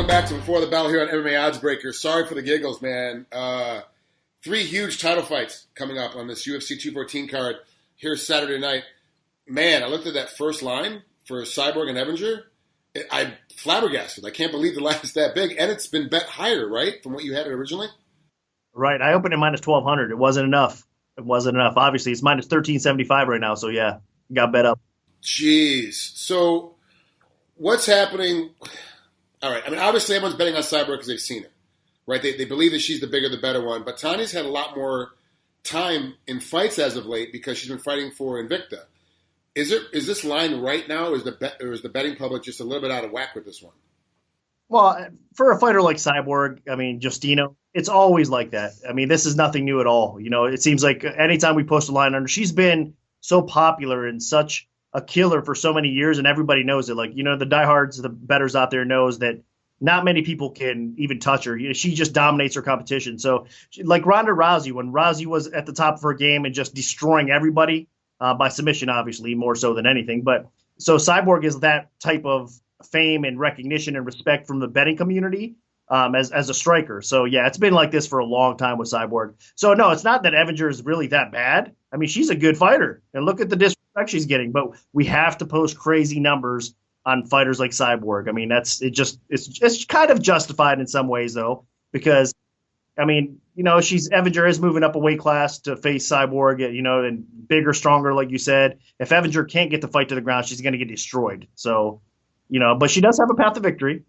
back to Before the Bell here on MMA Oddsbreaker. Sorry for the giggles, man. 3 huge title fights coming up on this UFC 214 card here Saturday night. Man, I looked at that first line for Cyborg and Evinger. I'm flabbergasted. I can't believe the line is that big. And it's been bet higher, right, from what you had it originally? Right. I opened at minus 1,200. It wasn't enough. Obviously, it's minus 1,375 right now. So, yeah, got bet up. Jeez. So what's happening? All right. I mean, obviously, everyone's betting on Cyborg because they've seen it, right? They believe that she's the bigger, the better one. But Tonya's had a lot more time in fights as of late because she's been fighting for Invicta. Is this line right now, or is the betting public just a little bit out of whack with this one? Well, for a fighter like Cyborg, I mean, Justino, it's always like that. I mean, this is nothing new at all. You know, it seems like anytime we post a line under, she's been so popular and such a killer for so many years, and everybody knows it. Like, you know, the diehards, the bettors out there knows that not many people can even touch her. You know, she just dominates her competition. So, like Ronda Rousey, when Rousey was at the top of her game and just destroying everybody by submission, obviously, more so than anything. But so Cyborg is that type of fame and recognition and respect from the betting community as a striker. So, yeah, it's been like this for a long time with Cyborg. So, no, it's not that Evinger is really that bad. I mean, she's a good fighter. And look at the disrespect she's getting. But we have to post crazy numbers on fighters like Cyborg. I mean, it's kind of justified in some ways, though, because, I mean, you know, Evinger is moving up a weight class to face Cyborg, you know, and bigger, stronger, like you said. If Evinger can't get the fight to the ground, she's going to get destroyed. So, you know, but she does have a path to victory.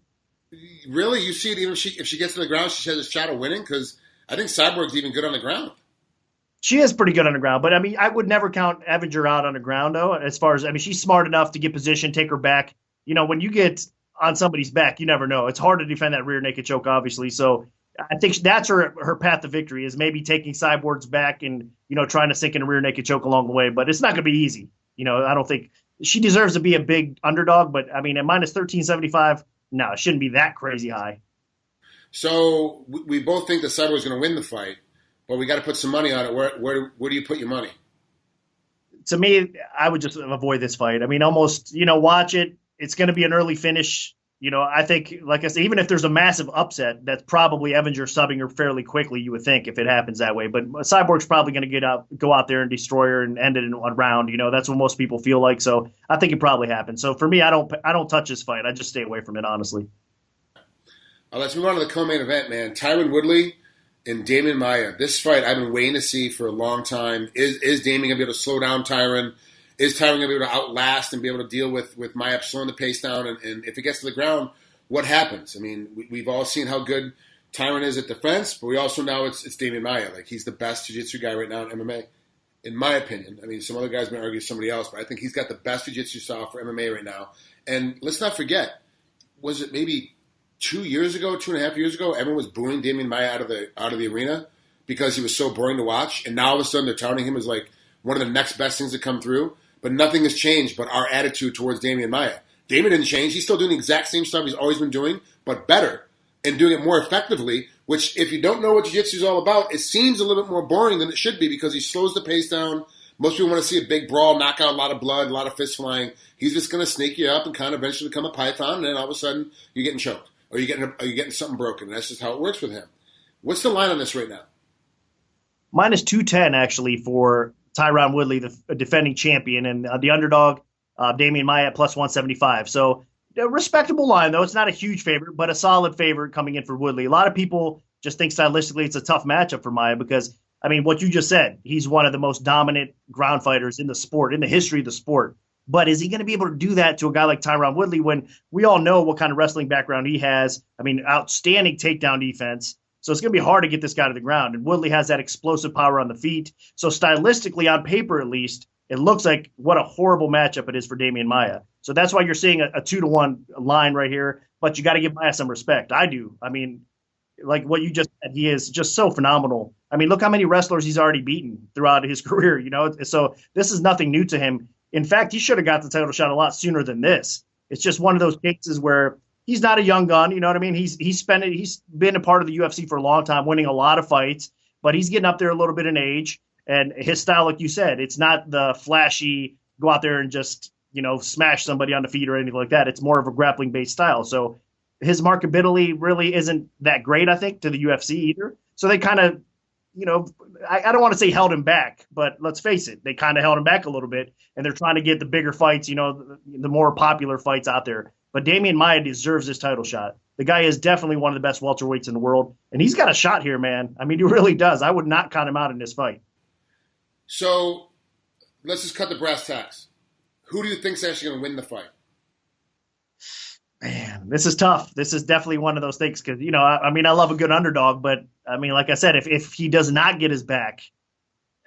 Really? You see it even if she gets to the ground, she has a shot of winning? Because I think Cyborg's even good on the ground. She is pretty good on the ground, but I mean, I would never count Evinger out on the ground, though, as far as, I mean, she's smart enough to get position, take her back. You know, when you get on somebody's back, you never know. It's hard to defend that rear naked choke, obviously. So I think that's her path to victory, is maybe taking Cyborg's back and, you know, trying to sink in a rear naked choke along the way. But it's not going to be easy. You know, I don't think she deserves to be a big underdog. But, I mean, at minus 1,375, no, it shouldn't be that crazy high. So we both think that Cyborg's going to win the fight, but we got to put some money on it. Where do you put your money? To me, I would just avoid this fight. I mean, almost, you know, watch it. It's going to be an early finish. You know, I think, like I said, even if there's a massive upset, that's probably Evinger subbing her fairly quickly, you would think, if it happens that way. But Cyborg's probably going to go out there and destroy her and end it in one round. You know, that's what most people feel like. So I think it probably happens. So for me, I don't touch this fight. I just stay away from it, honestly. Let's move on to the co-main event, man. Tyron Woodley and Demian Maia. This fight I've been waiting to see for a long time. Is Demian going to be able to slow down Tyron? Is Tyron going to be able to outlast and be able to deal with Maia slowing the pace down? And if it gets to the ground, what happens? I mean, we've all seen how good Tyron is at defense, but we also know it's Demian Maia. Like, he's the best jiu-jitsu guy right now in MMA, in my opinion. I mean, some other guys may argue somebody else, but I think he's got the best jiu-jitsu style for MMA right now. And let's not forget, was it maybe 2.5 years ago, everyone was booing Demian Maia out of the arena because he was so boring to watch, and now all of a sudden they're touting him as like one of the next best things to come through. But nothing has changed but our attitude towards Demian Maia. Demian didn't change. He's still doing the exact same stuff he's always been doing, but better, and doing it more effectively, which if you don't know what jiu-jitsu is all about, it seems a little bit more boring than it should be because he slows the pace down. Most people want to see a big brawl, knock out a lot of blood, a lot of fists flying. He's just going to snake you up and kind of eventually become a python, and then all of a sudden you're getting choked or you're getting something broken. That's just how it works with him. What's the line on this right now? Minus 210, actually, for Tyron Woodley, the defending champion, and the underdog, Demian Maia at plus 175. So a respectable line, though. It's not a huge favorite, but a solid favorite coming in for Woodley. A lot of people just think stylistically it's a tough matchup for Maia because, I mean, what you just said, he's one of the most dominant ground fighters in the sport, in the history of the sport. But is he going to be able to do that to a guy like Tyron Woodley when we all know what kind of wrestling background he has? I mean, outstanding takedown defense. So it's going to be hard to get this guy to the ground. And Woodley has that explosive power on the feet. So stylistically, on paper at least, it looks like what a horrible matchup it is for Demian Maia. So that's why you're seeing a 2-1 line right here. But you got to give Maia some respect. I do. I mean, like what you just said, he is just so phenomenal. I mean, look how many wrestlers he's already beaten throughout his career, you know. So this is nothing new to him. In fact, he should have got the title shot a lot sooner than this. It's just one of those cases where he's not a young gun, you know what I mean? He's been a part of the UFC for a long time, winning a lot of fights, but he's getting up there a little bit in age. And his style, like you said, it's not the flashy, go out there and just, you know, smash somebody on the feet or anything like that. It's more of a grappling-based style. So his marketability really isn't that great, I think, to the UFC either. So they kind of, I don't want to say held him back, but let's face it, they kind of held him back a little bit, and they're trying to get the bigger fights, the more popular fights out there. But Demian Maia deserves this title shot. The guy is definitely one of the best welterweights in the world, and he's got a shot here, man. I mean, he really does. I would not count him out in this fight. So let's just cut the brass tacks. Who do you think is actually going to win the fight? Man, this is tough. This is definitely one of those things because, I love a good underdog, but, like I said, if he does not get his back,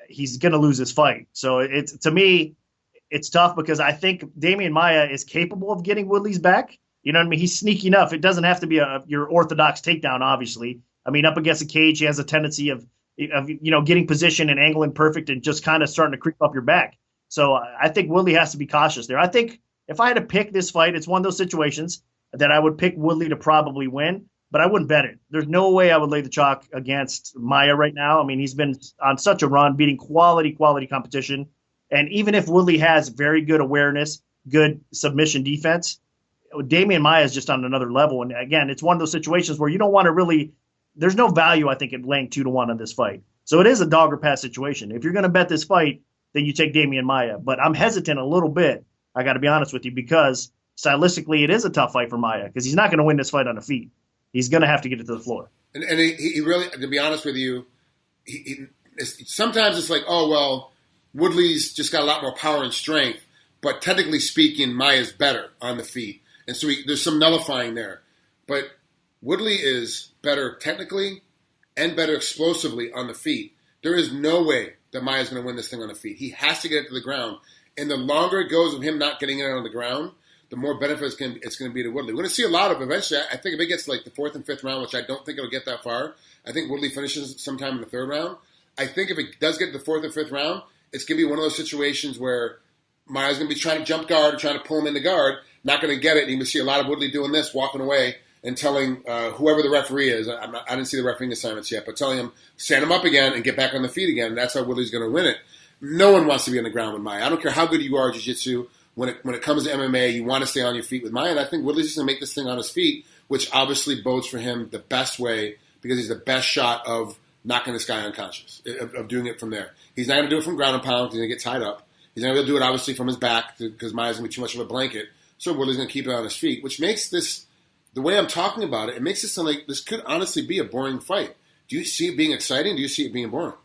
he's going to lose his fight. So to me, it's tough because I think Demian Maia is capable of getting Woodley's back. You know what I mean? He's sneaky enough. It doesn't have to be your orthodox takedown, obviously. I mean, up against a cage, he has a tendency of getting position and angling perfect and just kind of starting to creep up your back. So I think Woodley has to be cautious there. I think if I had to pick this fight, it's one of those situations that I would pick Woodley to probably win, but I wouldn't bet it. There's no way I would lay the chalk against Maia right now. I mean, he's been on such a run, beating quality competition. And even if Woodley has very good awareness, good submission defense, Demian Maia is just on another level. And again, it's one of those situations where you don't want to really – there's no value, I think, in laying 2-1 on this fight. So it is a dog or pass situation. If you're going to bet this fight, then you take Demian Maia. But I'm hesitant a little bit, I got to be honest with you, because stylistically it is a tough fight for Maia because he's not going to win this fight on the feet. He's going to have to get it to the floor. And he really, to be honest with you, sometimes it's like, oh, well, Woodley's just got a lot more power and strength, but technically speaking, Maia's better on the feet. And so there's some nullifying there. But Woodley is better technically and better explosively on the feet. There is no way that Maia's going to win this thing on the feet. He has to get it to the ground. And the longer it goes of him not getting it on the ground, the more benefit it's going to be to Woodley. We're going to see a lot of eventually. I think if it gets like the 4th and 5th round, which I don't think it'll get that far, I think Woodley finishes sometime in the 3rd round. I think if it does get to the 4th and 5th round, it's going to be one of those situations where Maia's going to be trying to jump guard, trying to pull him in the guard, not going to get it. And you can see a lot of Woodley doing this, walking away and telling whoever the referee is, I didn't see the refereeing assignments yet, but telling him, stand him up again and get back on the feet again. And that's how Woodley's going to win it. No one wants to be on the ground with Maia. I don't care how good you are at jiu-jitsu. When it comes to MMA, you want to stay on your feet with Maia. And I think Woodley's just going to make this thing on his feet, which obviously bodes for him the best way because he's the best shot of knocking this guy unconscious, of doing it from there. He's not going to do it from ground and pound because he's going to get tied up. He's not going to do it, obviously, from his back because Maia's going to be too much of a blanket. So Woodley's going to keep it on his feet, which makes this, the way I'm talking about it, it makes it sound like this could honestly be a boring fight. Do you see it being exciting? Do you see it being boring?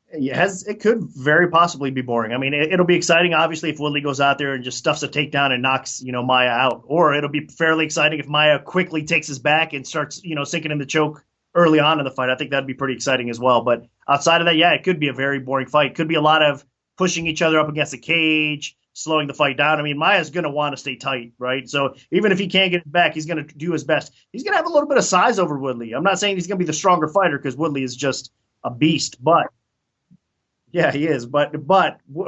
It could very possibly be boring. I mean, it'll be exciting, obviously, if Woodley goes out there and just stuffs a takedown and knocks, Maia out. Or it'll be fairly exciting if Maia quickly takes his back and starts, sinking in the choke early on in the fight. I think that'd be pretty exciting as well. But outside of that, it could be a very boring fight. Could be a lot of pushing each other up against the cage, slowing the fight down. I mean, Maia's going to want to stay tight, right? So even if he can't get it back, he's going to do his best. He's going to have a little bit of size over Woodley. I'm not saying he's going to be the stronger fighter because Woodley is just a beast, but yeah, he is. But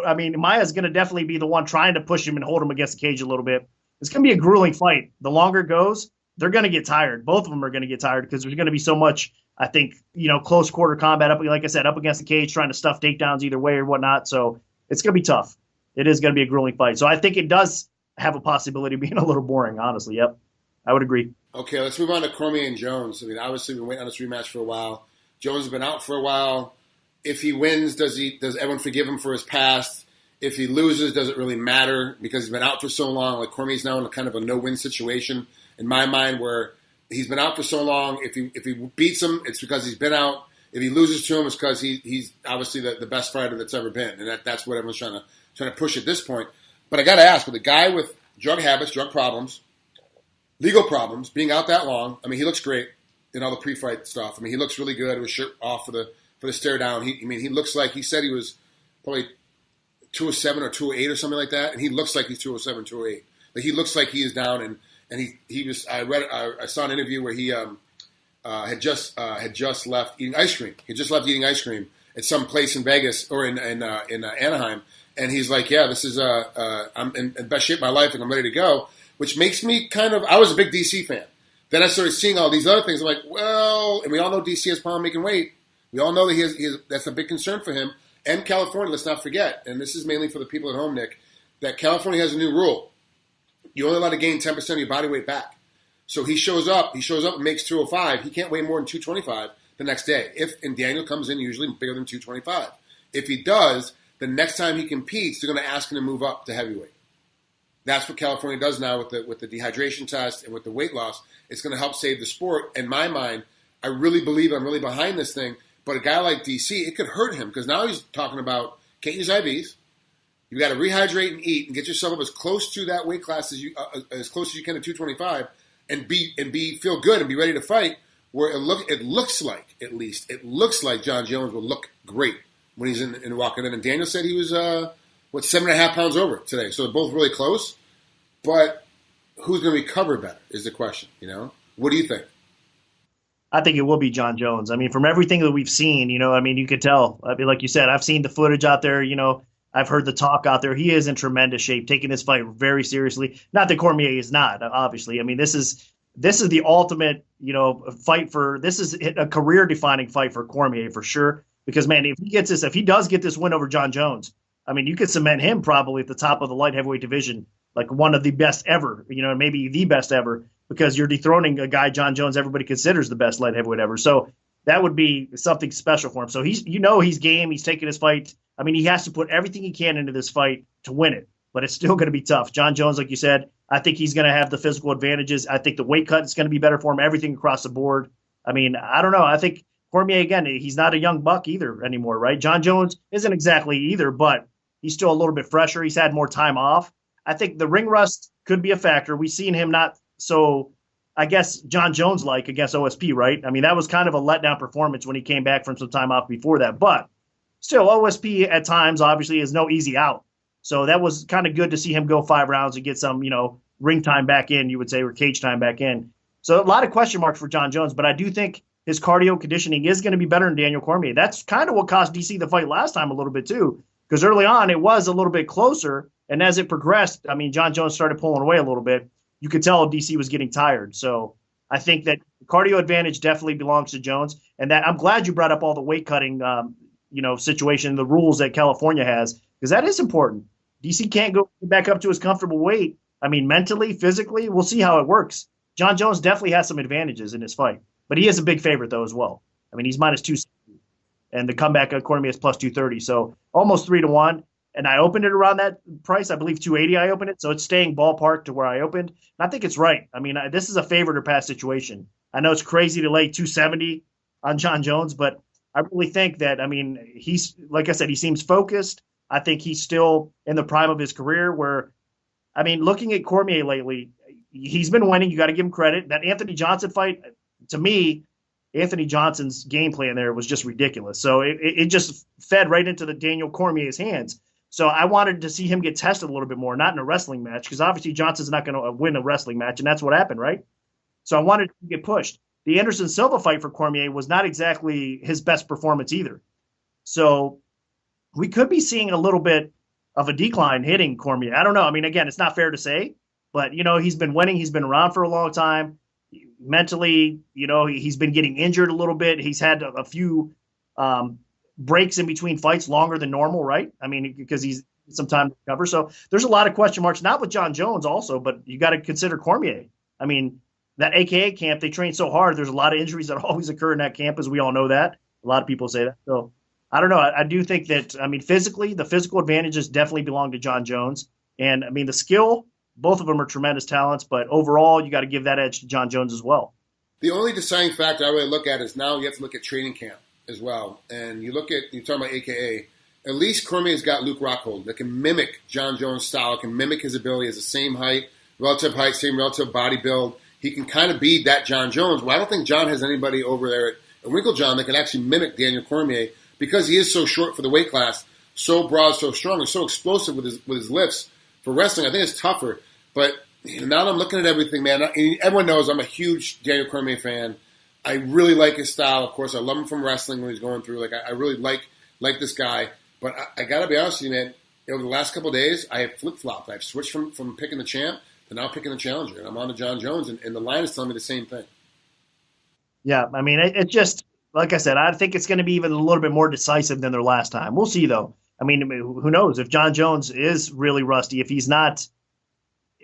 I mean, Maia's going to definitely be the one trying to push him and hold him against the cage a little bit. It's going to be a grueling fight. The longer it goes, they're going to get tired. Both of them are going to get tired because there's going to be so much, I think, close quarter combat, like I said, up against the cage, trying to stuff takedowns either way or whatnot. So it's going to be tough. It is going to be a grueling fight. So I think it does have a possibility of being a little boring, honestly. Yep, I would agree. Okay, let's move on to Cormier and Jones. I mean, obviously, we've been waiting on this rematch for a while. Jones has been out for a while. If he wins, does everyone forgive him for his past? If he loses, does it really matter because he's been out for so long? Like Cormier's now in a kind of a no-win situation in my mind, where he's been out for so long. If he beats him, it's because he's been out. If he loses to him, it's because he's obviously the best fighter that's ever been, and that's what everyone's trying to push at this point. But I got to ask, with a guy with drug habits, drug problems, legal problems, being out that long, I mean, he looks great in all the pre-fight stuff. I mean, he looks really good with his shirt off for the stare down. He looks like, he said he was probably 207 or 208 or something like that, and he looks like he's 207, 208. Like he looks like he is down, and he was. I saw an interview where he had just left eating ice cream. He just left eating ice cream at some place in Vegas or in Anaheim, and he's like, yeah, this is I'm in best shape of my life and I'm ready to go, which makes me kind of. I was a big DC fan. Then I started seeing all these other things. I'm like, well, and we all know DC has problem making weight. We all know that he has, that's a big concern for him. And California, let's not forget, and this is mainly for the people at home, Nick, that California has a new rule. You're only allowed to gain 10% of your body weight back. So he shows up and makes 205. He can't weigh more than 225 the next day. And Daniel comes in usually bigger than 225. If he does, the next time he competes, they're going to ask him to move up to heavyweight. That's what California does now with the dehydration test and with the weight loss. It's going to help save the sport. In my mind, I really believe I'm really behind this thing. But a guy like DC, it could hurt him because now he's talking about can't use IVs. You got to rehydrate and eat and get yourself up as close to that weight class as close as you can to 225, and feel good and be ready to fight. Where it looks like John Jones will look great when he's in walking in. And Daniel said he was 7.5 pounds over today. So they're both really close. But who's going to recover better is the question. What do you think? I think it will be John Jones. I mean, from everything that we've seen, you could tell. I mean, like you said, I've seen the footage out there. I've heard the talk out there. He is in tremendous shape, taking this fight very seriously. Not that Cormier is not, obviously. I mean, this is the ultimate, fight for. This is a career-defining fight for Cormier for sure. Because man, if he does get this win over John Jones, I mean, you could cement him probably at the top of the light heavyweight division, like one of the best ever. Maybe the best ever, because you're dethroning a guy, John Jones, everybody considers the best light heavyweight ever. So that would be something special for him. So he's game. He's taking his fight. I mean, he has to put everything he can into this fight to win it, but it's still going to be tough. John Jones, like you said, I think he's going to have the physical advantages. I think the weight cut is going to be better for him, everything across the board. I mean, I don't know. I think Cormier, again, he's not a young buck either anymore, right? John Jones isn't exactly either, but he's still a little bit fresher. He's had more time off. I think the ring rust could be a factor. We've seen him not so, I guess, John Jones-like against OSP, right? I mean, that was kind of a letdown performance when he came back from some time off before that. But still, OSP at times, obviously, is no easy out. So that was kind of good to see him go 5 rounds and get some, ring time back in, you would say, or cage time back in. So a lot of question marks for John Jones, but I do think his cardio conditioning is going to be better than Daniel Cormier. That's kind of what cost DC the fight last time a little bit too, because early on it was a little bit closer, and as it progressed, I mean, John Jones started pulling away a little bit. You could tell DC was getting tired. So I think that cardio advantage definitely belongs to Jones, and that I'm glad you brought up all the weight cutting, situation, the rules that California has, because that is important. DC can't go back up to his comfortable weight. I mean, mentally, physically, we'll see how it works. John Jones definitely has some advantages in his fight, but he is a big favorite though as well. I mean, he's -260, and the comeback at Cormier is +230, so almost 3-1. And I opened it around that price. I believe 280 I opened it, so it's staying ballpark to where I opened. And I think it's right. I mean, this is a favorite or pass situation. I know it's crazy to lay 270 on John Jones, but I really think that, I mean, he's, like I said, he seems focused. I think he's still in the prime of his career where, I mean, looking at Cormier lately, he's been winning. You got to give him credit. That Anthony Johnson fight, to me, Anthony Johnson's game plan there was just ridiculous. So it just fed right into the Daniel Cormier's hands. So I wanted to see him get tested a little bit more, not in a wrestling match, because obviously Johnson's not going to win a wrestling match, and that's what happened, right? So I wanted to get pushed. The Anderson Silva fight for Cormier was not exactly his best performance either. So we could be seeing a little bit of a decline hitting Cormier. I don't know. I mean, again, it's not fair to say, but, he's been winning. He's been around for a long time. Mentally, he's been getting injured a little bit. He's had a few breaks in between fights longer than normal, right? I mean, because he's some time to recover. So there's a lot of question marks, not with John Jones also, but you got to consider Cormier. I mean, that AKA camp, they train so hard. There's a lot of injuries that always occur in that camp, as we all know that. A lot of people say that. So I don't know. I do think that, I mean, physically, the physical advantages definitely belong to John Jones. And, I mean, the skill, both of them are tremendous talents, but overall, you got to give that edge to John Jones as well. The only deciding factor I really look at is now you have to look at training camp as well. And you're talking about AKA, at least Cormier's got Luke Rockhold that can mimic John Jones' style, can mimic his ability, has the same height, same relative body build. He can kind of be that John Jones. Well, I don't think John has anybody over there at Winkle John that can actually mimic Daniel Cormier because he is so short for the weight class, so broad, so strong, and so explosive with his lifts. For wrestling, I think it's tougher. But now that I'm looking at everything, man, everyone knows I'm a huge Daniel Cormier fan. I really like his style. Of course, I love him from wrestling when he's going through. Like I really like this guy. But I got to be honest with you, man. Over the last couple of days, I have flip-flopped. I've switched from picking the champ to now picking the challenger. And I'm on to John Jones, and the line is telling me the same thing. Yeah, I mean, it just, like I said, I think it's going to be even a little bit more decisive than their last time. We'll see, though. I mean, who knows? If John Jones is really rusty, if he's not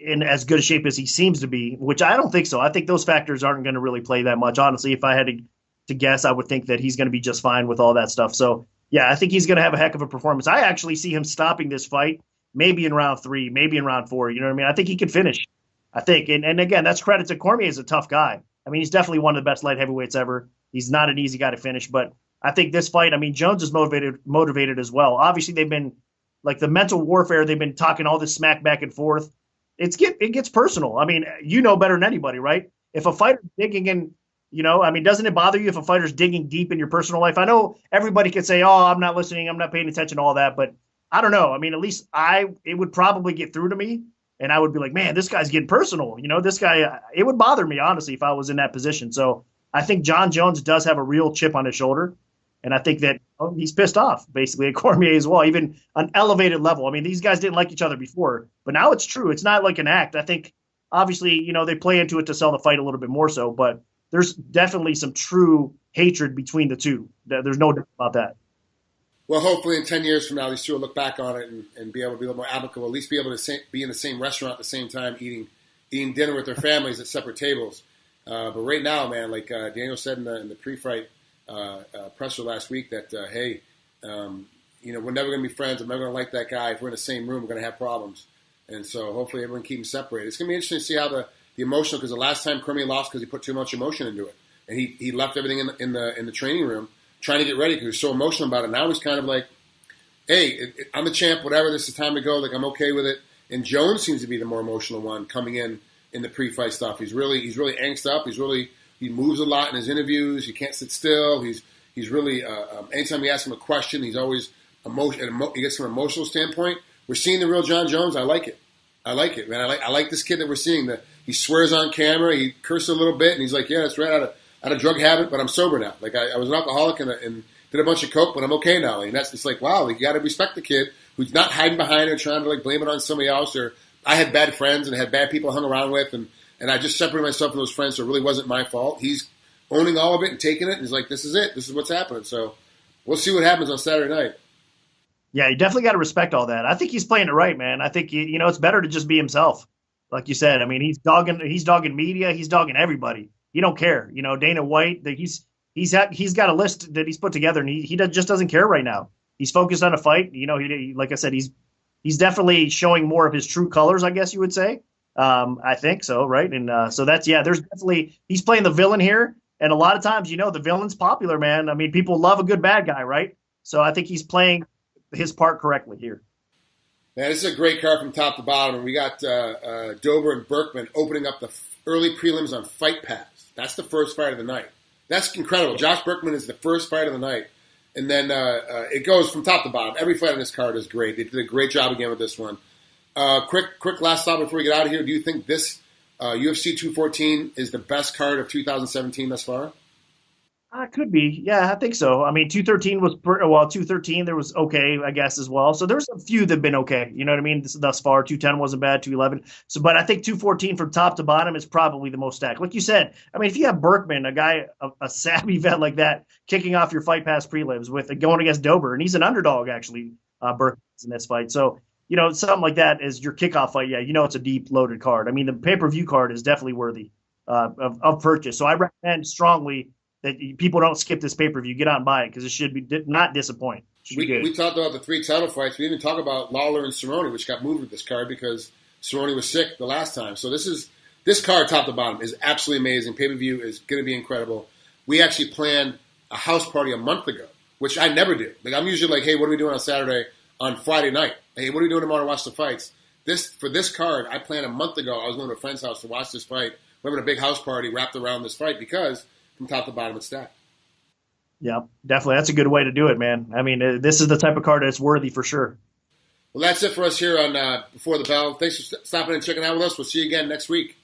in as good a shape as he seems to be, which I don't think so. I think those factors aren't going to really play that much. Honestly, if I had to guess, I would think that he's going to be just fine with all that stuff. So, yeah, I think he's going to have a heck of a performance. I actually see him stopping this fight maybe in round 3, maybe in round 4. You know what I mean? I think he can finish. I think. And again, that's credit to Cormier. Is a tough guy. I mean, he's definitely one of the best light heavyweights ever. He's not an easy guy to finish, but I think this fight, I mean, Jones is motivated as well. Obviously, they've been like the mental warfare. They've been talking all this smack back and forth. It gets personal. I mean, you know better than anybody, right? If a fighter's digging in, I mean, doesn't it bother you if a fighter's digging deep in your personal life? I know everybody could say, "Oh, I'm not listening. I'm not paying attention to all that," but I don't know. I mean, at least it would probably get through to me, and I would be like, "Man, this guy's getting personal." This guy. It would bother me honestly if I was in that position. So I think Jon Jones does have a real chip on his shoulder. And I think that he's pissed off, basically, at Cormier as well, even on elevated level. I mean, these guys didn't like each other before, but now it's true. It's not like an act. I think, obviously, they play into it to sell the fight a little bit more so, but there's definitely some true hatred between the two. There's no doubt about that. Well, hopefully in 10 years from now, these two will look back on it and be able to be a little more amicable, at least be able to be in the same restaurant at the same time, eating dinner with their families at separate tables. But right now, man, like Daniel said in the pre-fight, presser last week that, hey, we're never going to be friends. I'm never going to like that guy. If we're in the same room, we're going to have problems. And so hopefully everyone keep them separated. It's going to be interesting to see how the emotional, because the last time Cormier lost because he put too much emotion into it. And he left everything in the training room trying to get ready because he was so emotional about it. Now he's kind of like, hey, I'm the champ, whatever, this is time to go. Like, I'm okay with it. And Jones seems to be the more emotional one coming in the pre-fight stuff. He's really angst up. He moves a lot in his interviews. He can't sit still. He's really anytime you ask him a question, he's always he gets from an emotional standpoint. We're seeing the real Jon Jones. I like it, man. I like this kid that we're seeing. That he swears on camera. He curses a little bit, and he's like, "Yeah, that's right. Out of drug habit, but I'm sober now. Like I was an alcoholic and did a bunch of coke, but I'm okay now." And it's like, wow, you got to respect the kid who's not hiding behind it, trying to like blame it on somebody else. Or I had bad friends and had bad people I hung around with, and I just separated myself from those friends, so it really wasn't my fault. He's owning all of it and taking it, and he's like, this is it. This is what's happening. So we'll see what happens on Saturday night. Yeah, you definitely got to respect all that. I think he's playing it right, man. I think, it's better to just be himself. Like you said, I mean, he's dogging media. He's dogging everybody. He don't care. Dana White, he's got a list that he's put together, and he just doesn't care right now. He's focused on a fight. He like I said, he's definitely showing more of his true colors, I guess you would say. I think so, right? And so there's definitely, he's playing the villain here. And a lot of times, the villain's popular, man. I mean, people love a good bad guy, right? So I think he's playing his part correctly here. Man, this is a great card from top to bottom. And we got Dober and Berkman opening up the early prelims on Fight Pass. That's the first fight of the night. That's incredible. Josh Berkman is the first fight of the night. And then it goes from top to bottom. Every fight on this card is great. They did a great job again with this one. Quick last thought before we get out of here. Do you think this UFC 214 is the best card of 2017 thus far? Could be. Yeah, I think so. I mean, 213 was 213 there was okay, I guess, as well. So there's a few that have been okay. You know what I mean? Thus far, 210 wasn't bad, 211. So, but I think 214 from top to bottom is probably the most stacked. Like you said, I mean, if you have Berkman, a guy, a savvy vet like that, kicking off your Fight Pass prelims with going against Dober, and he's an underdog actually, Berkman's in this fight. So, something like that is your kickoff fight. Yeah, it's a deep loaded card. I mean, the pay-per-view card is definitely worthy of purchase. So I recommend strongly that people don't skip this pay-per-view. Get out and buy it because it should be not disappoint. We talked about the 3 title fights. We didn't talk about Lawler and Cerrone, which got moved with this card because Cerrone was sick the last time. So this card, top to bottom, is absolutely amazing. Pay-per-view is going to be incredible. We actually planned a house party a month ago, which I never do. Like I'm usually like, hey, what are we doing on Saturday? On Friday night? Hey, what are we doing tomorrow to watch the fights? For this card, I planned a month ago. I was going to a friend's house to watch this fight. We're having a big house party wrapped around this fight because from top to bottom it's stacked. Yeah, definitely. That's a good way to do it, man. I mean, this is the type of card that's worthy for sure. Well, that's it for us here on Before the Bell. Thanks for stopping and checking out with us. We'll see you again next week.